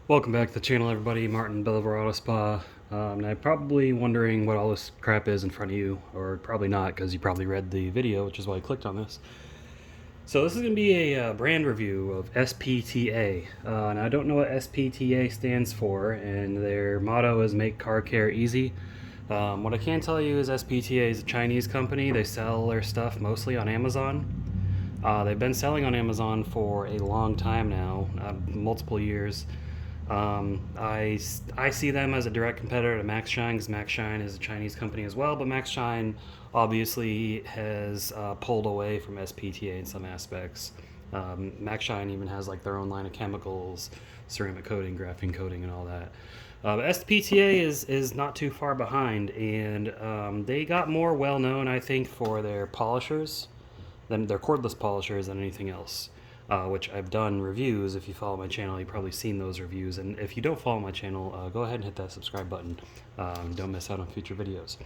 Welcome back to the channel, everybody. Martin, Bellevue Auto Spa. Now, probably wondering what all this crap is in front of you, or probably not, because you probably read the video, which is why I clicked on this. So this is going to be a brand review of SPTA. And I don't know what SPTA stands for, and their motto is "Make Car Care Easy." What I can tell you is SPTA is a Chinese company. They sell their stuff mostly on Amazon. They've been selling on Amazon for a long time now, multiple years. I see them as a direct competitor to Max Shine, because Max Shine is a Chinese company as well, but Max Shine obviously has pulled away from SPTA in some aspects. Max Shine even has like their own line of chemicals, ceramic coating, graphene coating, and all that. But SPTA is not too far behind, and they got more well known, I think, for their polishers, than their cordless polishers, than anything else. Which I've done reviews. If you follow my channel, you've probably seen those reviews. And if you don't follow my channel, go ahead and hit that subscribe button. Don't miss out on future videos.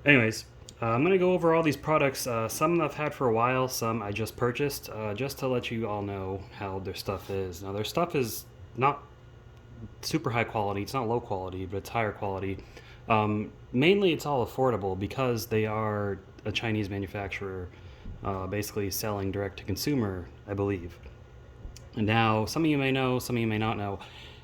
Anyways, I'm going to go over all these products. Some I've had for a while, some I just purchased, just to let you all know how their stuff is. Now, their stuff is not super high quality. It's not low quality, but it's higher quality. Mainly, it's all affordable because they are a Chinese manufacturer. Basically selling direct to consumer, I believe. And now, some of you may know, some of you may not know,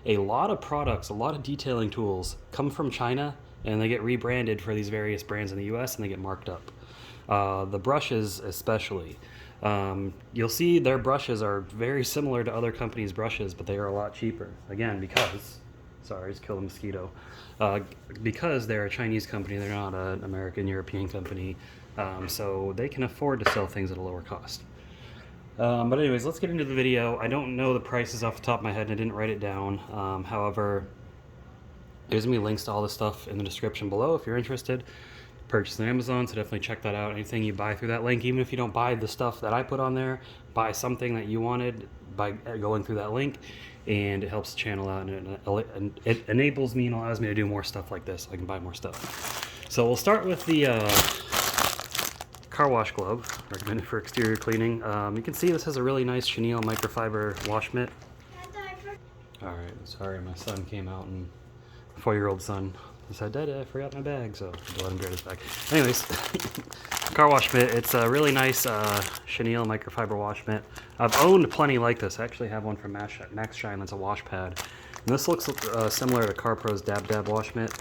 a lot of products, a lot of detailing tools come from China, and they get rebranded for these various brands in the US, and they get marked up. The brushes especially. You'll see their brushes are very similar to other companies' brushes, but they are a lot cheaper. Again, because, sorry, just killed a mosquito. Because they're a Chinese company, they're not an American, European company. So they can afford to sell things at a lower cost. But anyways, let's get into the video. I don't know the prices off the top of my head, and I didn't write it down. However, there's going to be links to all this stuff in the description below if you're interested. Purchase on Amazon, so definitely check that out. Anything you buy through that link, even if you don't buy the stuff that I put on there, buy something that you wanted by going through that link, and it helps the channel out, and it enables me and allows me to do more stuff like this, so I can buy more stuff. So we'll start with the car wash glove, recommended for exterior cleaning. You can see this has a really nice chenille microfiber wash mitt. Alright, sorry, my son came out, and 4-year-old son said, "Dad, I forgot my bag," so I let him get his bag. Anyways, car wash mitt. It's a really nice chenille microfiber wash mitt. I've owned plenty like this. I actually have one from Max Shine that's a wash pad. And this looks similar to CarPro's Dab Dab wash mitt.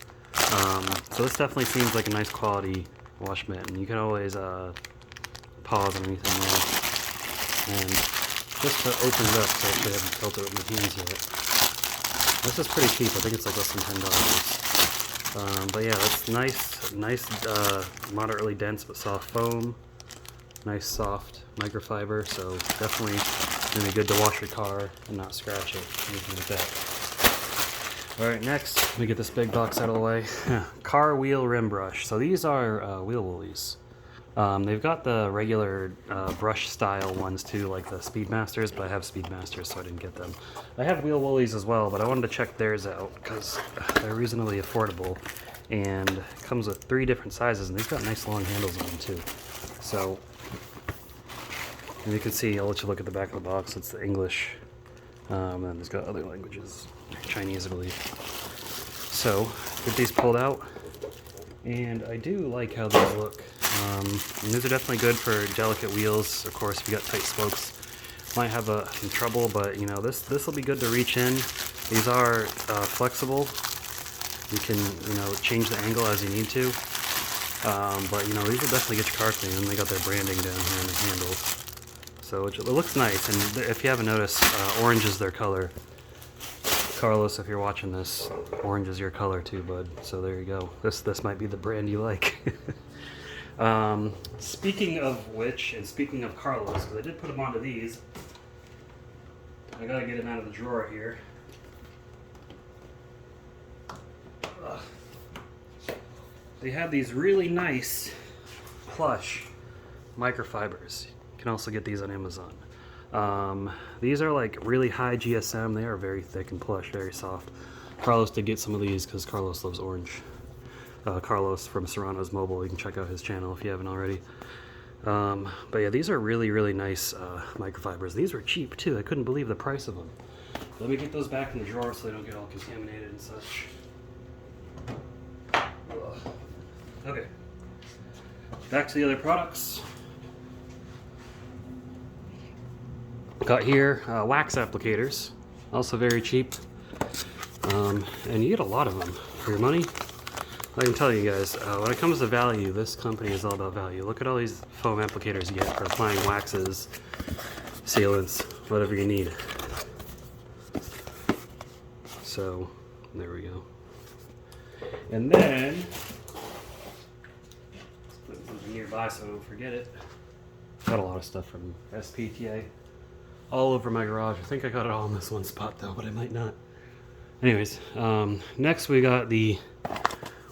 So this definitely seems like a nice quality wash mitt, and you can always pause on anything there. And just to open it up, so I actually haven't felt it with my hands yet. This is pretty cheap. I think it's like less than $10. But yeah, that's nice, moderately dense but soft foam. Nice soft microfiber, so definitely gonna be good to wash your car and not scratch it, anything like that. Alright, next, let me get this big box out of the way. Car wheel rim brush. So these are wheel woolies. They've got the regular brush style ones too, like the Speedmasters, but I have Speedmasters, so I didn't get them. I have wheel woolies as well, but I wanted to check theirs out because they're reasonably affordable, and it comes with 3 different sizes, and they've got nice long handles on them too. So, and you can see, I'll let you look at the back of the box. It's the English, and then it's got other languages, Chinese, I believe. So, get these pulled out, and I do like how these look. And these are definitely good for delicate wheels. Of course, if you got tight spokes, might have some trouble, but you know, this will be good to reach in. These are flexible. You can, you know, change the angle as you need to. But you know, these will definitely get your car clean, and they got their branding down here in the handles. So it looks nice, and if you haven't noticed, orange is their color. Carlos, if you're watching this, orange is your color too, bud. So there you go. This might be the brand you like. Speaking of which, and speaking of Carlos, because I did put him onto these, I gotta get him out of the drawer here. They have these really nice Plush microfibers. You can also get these on Amazon. These are like really high GSM. They are very thick and plush, very soft. Carlos did get some of these because Carlos loves orange. Carlos from Serrano's Mobile. You can check out his channel if you haven't already. But yeah, these are really, really nice microfibers. These were cheap too. I couldn't believe the price of them. Let me get those back in the drawer so they don't get all contaminated and such. Ugh. Okay. Back to the other products. Got here wax applicators, also very cheap, and you get a lot of them for your money. I can tell you guys, when it comes to value, this company is all about value. Look at all these foam applicators you get for applying waxes, sealants, whatever you need. So, there we go. And then, let's put something nearby so I don't forget it. Got a lot of stuff from SPTA all over my garage. I think I got it all in this one spot though, but I might not. Anyways, next we got the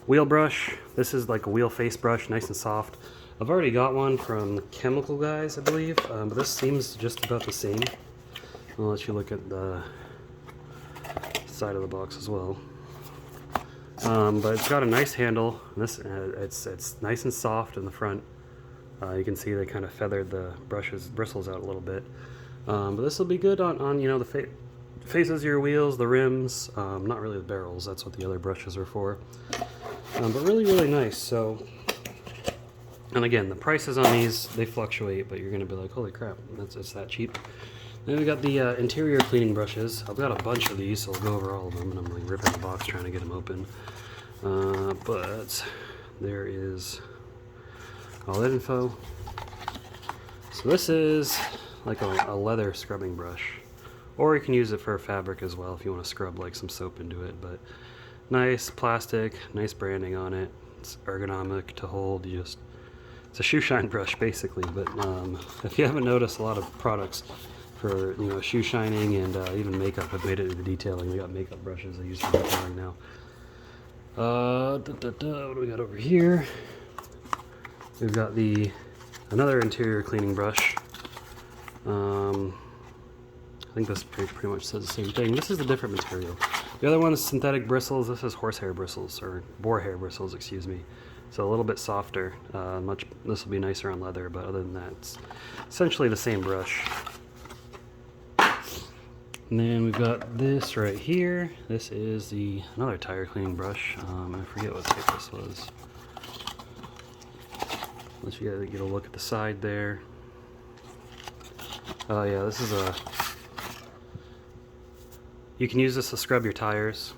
wheel brush. This is like a wheel face brush, nice and soft. I've already got one from Chemical Guys, I believe, but this seems just about the same. I'll let you look at the side of the box as well. But it's got a nice handle. This it's nice and soft in the front. You can see they kind of feathered the bristles out a little bit. But this will be good on you know, the faces of your wheels, the rims, not really the barrels. That's what the other brushes are for. But really, really nice. So, and again, the prices on these, they fluctuate, but you're going to be like, holy crap, it's that cheap. Then we got the interior cleaning brushes. I've got a bunch of these, so I'll go over all of them, and I'm like ripping the box trying to get them open. But there is all that info. So this is like a leather scrubbing brush, or you can use it for fabric as well if you want to scrub like some soap into it. But nice plastic, nice branding on it. It's ergonomic to hold. It's a shoe shine brush basically. But if you haven't noticed, a lot of products for, you know, shoe shining and even makeup have made it into detailing. We got makeup brushes I use for detailing now. What do we got over here? We've got another interior cleaning brush. I think this pretty much says the same thing. This is a different material. The other one is synthetic bristles. This is horsehair bristles, or boar hair bristles, excuse me. So a little bit softer. This will be nicer on leather, but other than that, it's essentially the same brush. And then we've got this right here. This is another tire cleaning brush. I forget what type this was. Let you guys get a look at the side there. Oh yeah, this is you can use this to scrub your tires.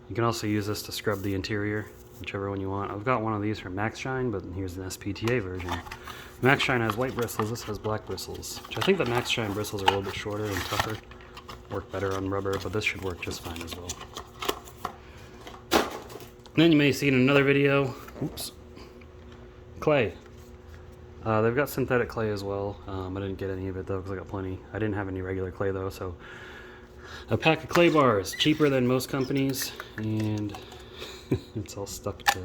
You can also use this to scrub the interior, whichever one you want. I've got one of these from Max Shine, but here's an SPTA version. Max Shine has white bristles, this has black bristles. Which I think the Max Shine bristles are a little bit shorter and tougher. Work better on rubber, but this should work just fine as well. And then you may see in another video, oops, clay. They've got synthetic clay as well. I didn't get any of it though because I got plenty. I didn't have any regular clay though, so a pack of clay bars, cheaper than most companies, and it's all stuck to.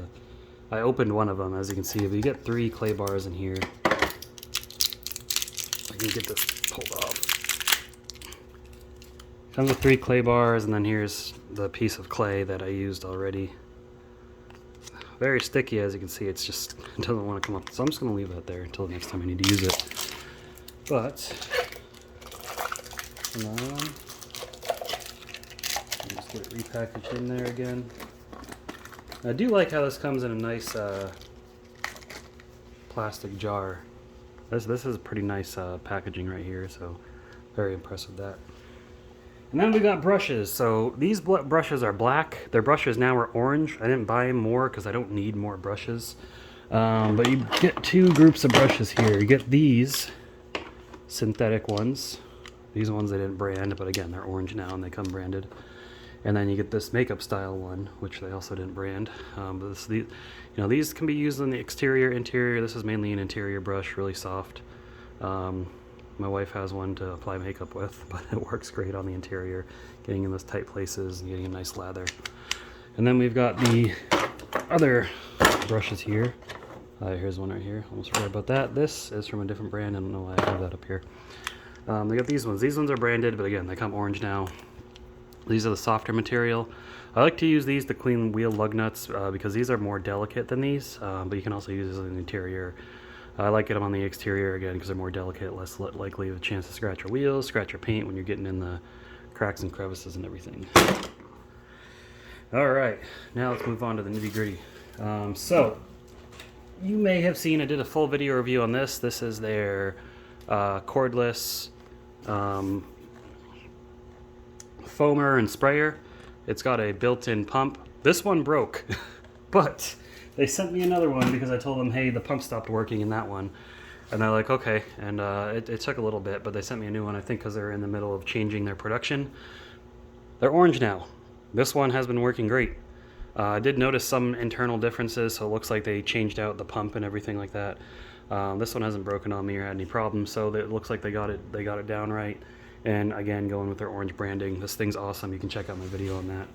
I opened one of them, as you can see. But you get 3 clay bars in here. I can get this pulled off. Comes with 3 clay bars, and then here's the piece of clay that I used already. Very sticky, as you can see. It doesn't want to come up, so I'm just going to leave that there until the next time I need to use it. But come on, just get it repackaged in there again. I do like how this comes in a nice plastic jar. This is pretty nice packaging right here, so very impressed with that. And then we got brushes. So these brushes are black. Their brushes now are orange. I didn't buy more because I don't need more brushes. But you get 2 groups of brushes here. You get these synthetic ones. These ones they didn't brand, but again, they're orange now and they come branded. And then you get this makeup style one, which they also didn't brand. But these can be used on the exterior, interior. This is mainly an interior brush, really soft. My wife has one to apply makeup with, but it works great on the interior, getting in those tight places and getting a nice lather. And then we've got the other brushes here. Here's one right here. Almost forgot about that. This is from a different brand. I don't know why I have that up here. They got these ones. These ones are branded, but again, they come orange now. These are the softer material. I like to use these to clean wheel lug nuts because these are more delicate than these, but you can also use this on the interior. I like them on the exterior again because they're more delicate, less likely of a chance to scratch your wheels, scratch your paint when you're getting in the cracks and crevices and everything. All right, now let's move on to the nitty gritty. So you may have seen I did a full video review on this. This is their cordless foamer and sprayer. It's got a built-in pump. This one broke, but they sent me another one because I told them, hey, the pump stopped working in that one. And they're like, okay. And it took a little bit, but they sent me a new one, I think because they're in the middle of changing their production. They're orange now. This one has been working great. I did notice some internal differences, so it looks like they changed out the pump and everything like that. This one hasn't broken on me or had any problems, so it looks like they got it down right. And again, going with their orange branding. This thing's awesome. You can check out my video on that.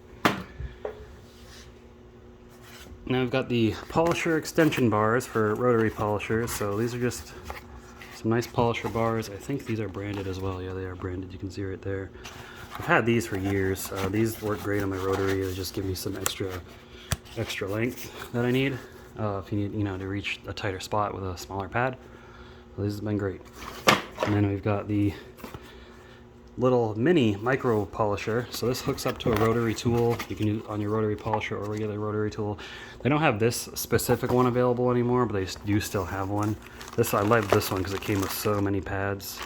Now I've got the polisher extension bars for rotary polishers. So these are just some nice polisher bars. I think these are branded as well. Yeah, they are branded. You can see right there. I've had these for years. These work great on my rotary. They just give me some extra length that I need if you need, to reach a tighter spot with a smaller pad. So these have been great. And then we've got the little mini micro polisher. So this hooks up to a rotary tool. You can use on your rotary polisher or regular rotary tool. They don't have this specific one available anymore, but they do still have one. I love this one because it came with so many pads.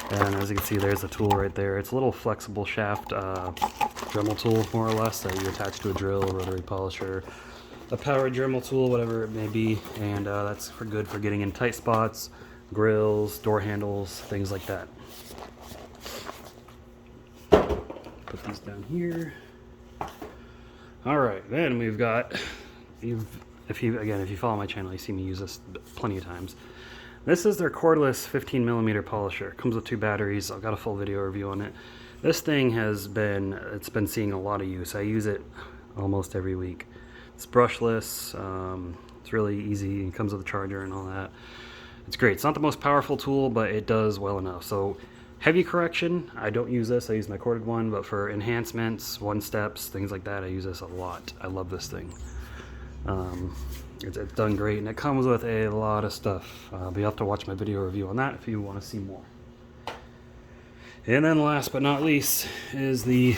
And as you can see, there's the tool right there. It's a little flexible shaft Dremel tool, more or less, that you attach to a drill, a rotary polisher, a power Dremel tool, whatever it may be. And that's good for getting in tight spots, grills, door handles, things like that. Put these down here. All right, then we've got, if you follow my channel, you see me use this plenty of times. This is their cordless 15mm polisher. It comes with 2 batteries. I've got a full video review on it. This thing it's been seeing a lot of use. I use it almost every week. It's brushless. It's really easy. It comes with a charger and all that. It's great. It's not the most powerful tool, but it does well enough. So heavy correction, I don't use this. I use my corded one, but for enhancements, 1-steps, things like that, I use this a lot. I love this thing. It's done great, and it comes with a lot of stuff. But you'll have to watch my video review on that if you want to see more. And then last but not least is the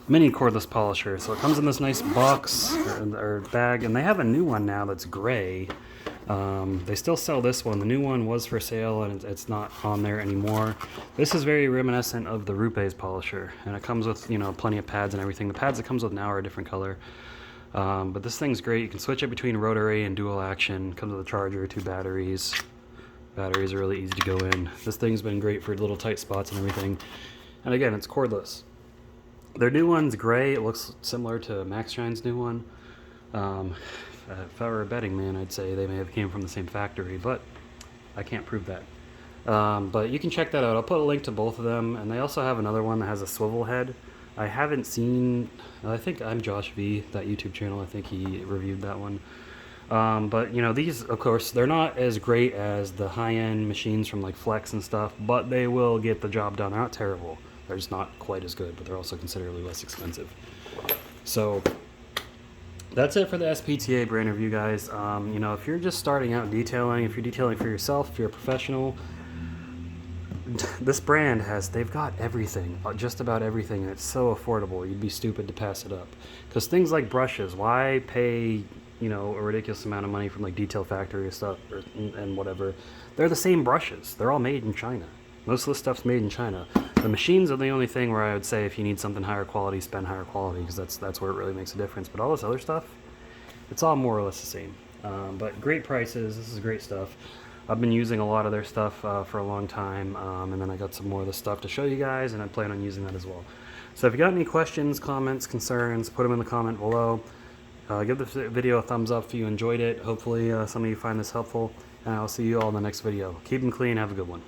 mini cordless polisher. So it comes in this nice box or bag, and they have a new one now that's gray. They still sell this one. The new one was for sale, and it's not on there anymore. This is very reminiscent of the Rupe's polisher, and it comes with plenty of pads and everything. The pads it comes with now are a different color. But this thing's great. You can switch it between rotary and dual action. Comes with a charger, 2 batteries. Batteries are really easy to go in. This thing's been great for little tight spots and everything. And again, it's cordless. Their new one's gray. It looks similar to Max Shine's new one. If I were a betting man, I'd say they may have came from the same factory, but I can't prove that. But you can check that out. I'll put a link to both of them. And they also have another one that has a swivel head. I haven't seen, I think I'm Josh V, that YouTube channel, I think he reviewed that one. But these, of course, they're not as great as the high-end machines from like Flex and stuff, but they will get the job done. They're not terrible. They're just not quite as good, but they're also considerably less expensive. So that's it for the SPTA brand review, guys. If you're just starting out detailing, if you're detailing for yourself, if you're a professional, this brand they've got everything, just about everything, and it's so affordable. You'd be stupid to pass it up. Because things like brushes, why pay, a ridiculous amount of money from like Detail Factory or stuff and whatever? They're the same brushes. They're all made in China. Most of the stuff's made in China. The machines are the only thing where I would say if you need something higher quality, spend higher quality, because that's where it really makes a difference. But all this other stuff, it's all more or less the same. But great prices. This is great stuff. I've been using a lot of their stuff for a long time, and then I got some more of the stuff to show you guys, and I plan on using that as well. So if you got any questions, comments, concerns, put them in the comment below. Give this video a thumbs up if you enjoyed it. Hopefully some of you find this helpful, and I'll see you all in the next video. Keep them clean. Have a good one.